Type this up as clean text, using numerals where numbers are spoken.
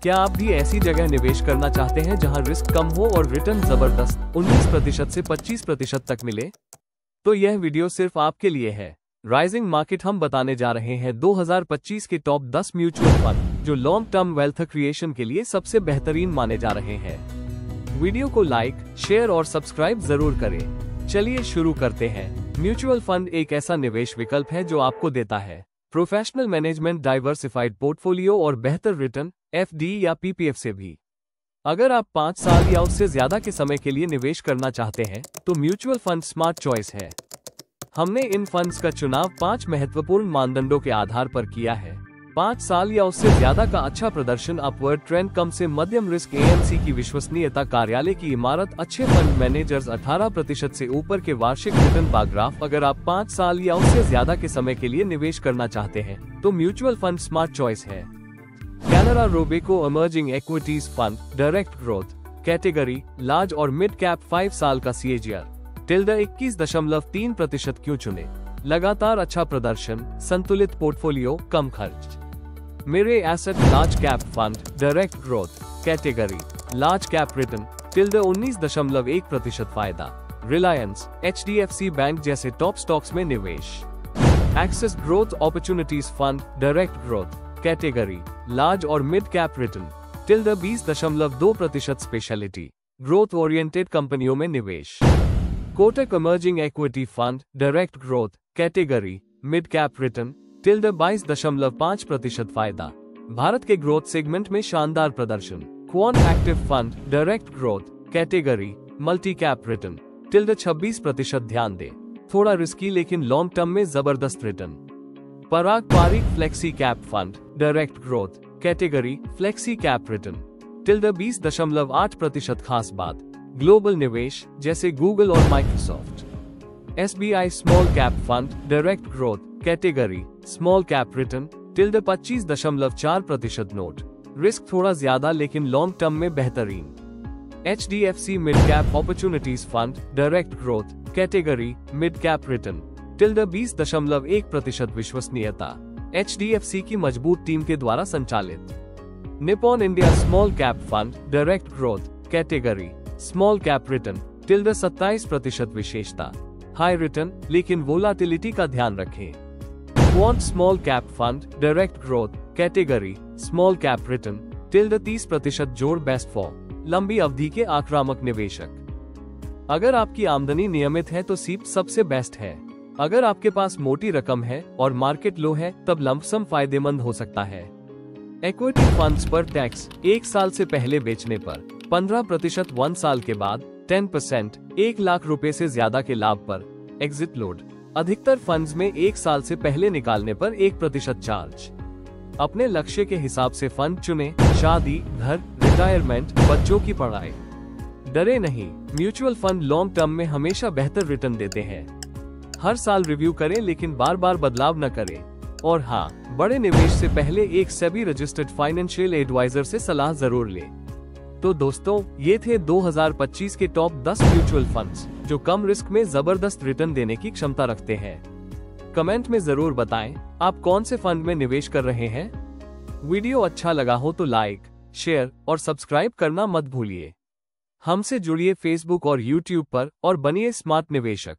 क्या आप भी ऐसी जगह निवेश करना चाहते हैं जहां रिस्क कम हो और रिटर्न जबरदस्त 19% से 25% तक मिले? तो यह वीडियो सिर्फ आपके लिए है। राइजिंग मार्केट हम बताने जा रहे हैं 2025 के टॉप 10 म्यूचुअल फंड जो लॉन्ग टर्म वेल्थ क्रिएशन के लिए सबसे बेहतरीन माने जा रहे हैं। वीडियो को लाइक, शेयर और सब्सक्राइब जरूर करें। चलिए शुरू करते हैं। म्यूचुअल फंड एक ऐसा निवेश विकल्प है जो आपको देता है प्रोफेशनल मैनेजमेंट, डाइवर्सिफाइड पोर्टफोलियो और बेहतर रिटर्न एफडी या पीपीएफ से भी। अगर आप 5 साल या उससे ज्यादा के समय के लिए निवेश करना चाहते हैं तो म्यूचुअल फंड स्मार्ट चॉइस है। हमने इन फंड्स का चुनाव 5 महत्वपूर्ण मानदंडों के आधार पर किया है। 5 साल या उससे ज्यादा का अच्छा प्रदर्शन, अपवर्ड ट्रेंड, कम से मध्यम रिस्क, एएमसी की विश्वसनीयता, कार्यालय की इमारत, अच्छे फंड मैनेजर्स, 18% से ऊपर के वार्षिक रिटर्न बाग्राफ। अगर आप 5 साल या उससे ज्यादा के समय के लिए निवेश करना चाहते हैं तो म्यूचुअल फंड स्मार्ट चॉइस है। Canara Robeco emerging equities fund, direct growth category, large और मिड कैप, 5 साल का CAGR -21.3% क्यों चुने? लगातार अच्छा प्रदर्शन, संतुलित पोर्टफोलियो, कम खर्च। Mirae asset large cap fund, direct growth category, large cap, return -19.1% फायदा। रिलायंस, HDFC बैंक जैसे टॉप स्टॉक्स में निवेश। Axis growth opportunities fund, direct growth category, large और mid cap, return -20.2% speciality, growth oriented कंपनियों में निवेश। Kotak emerging equity fund, direct growth category, mid cap, return -22.5% फायदा। भारत के ग्रोथ सेगमेंट में शानदार प्रदर्शन। Quant active fund, direct growth category, multi cap, return -26%। ध्यान दें, थोड़ा रिस्की लेकिन लॉन्ग टर्म में जबरदस्त return. Parag Parikh flexi cap fund, direct growth category, flexi cap, return -20.8%। खास बात, ग्लोबल निवेश जैसे गूगल और Microsoft. SBI small cap fund, direct growth category, small cap, return -25.4%। Note, risk थोड़ा ज्यादा लेकिन लॉन्ग टर्म में बेहतरीन। HDFC mid cap opportunities fund, direct growth category, mid cap, return -20.1% विश्वसनीयता, HDFC की मजबूत टीम के द्वारा संचालित। Nippon India small cap fund, direct growth category, small cap, return -27% विशेषता, हाई रिटर्न लेकिन वोलाटिलिटी का ध्यान रखें। Quant small cap fund, direct growth category, small cap, return -30% जोड़, बेस्ट फॉर लंबी अवधि के आक्रामक निवेशक। अगर आपकी आमदनी नियमित है तो सीप सबसे बेस्ट है। अगर आपके पास मोटी रकम है और मार्केट लो है तब लंपसम फायदेमंद हो सकता है। इक्विटी फंड्स पर टैक्स 1 साल से पहले बेचने पर 15%, 1 साल के बाद 10%, 1 लाख रुपए से ज्यादा के लाभ पर एग्जिट लोड। अधिकतर फंड्स में 1 साल से पहले निकालने पर 1% चार्ज। अपने लक्ष्य के हिसाब से फंड चुनें, शादी, घर, रिटायरमेंट, बच्चों की पढ़ाई। डरे नहीं, म्यूचुअल फंड लॉन्ग टर्म में हमेशा बेहतर रिटर्न देते हैं। हर साल रिव्यू करें लेकिन बार बार बदलाव न करें। और हाँ, बड़े निवेश से पहले एक सेबी रजिस्टर्ड फाइनेंशियल एडवाइजर से सलाह जरूर लें। तो दोस्तों, ये थे 2025 के टॉप 10 म्यूचुअल फंड्स जो कम रिस्क में जबरदस्त रिटर्न देने की क्षमता रखते हैं। कमेंट में जरूर बताएं आप कौन से फंड में निवेश कर रहे हैं। वीडियो अच्छा लगा हो तो लाइक, शेयर और सब्सक्राइब करना मत भूलिए। हमसे जुड़िए फेसबुक और यूट्यूब पर और बनिए स्मार्ट निवेशक।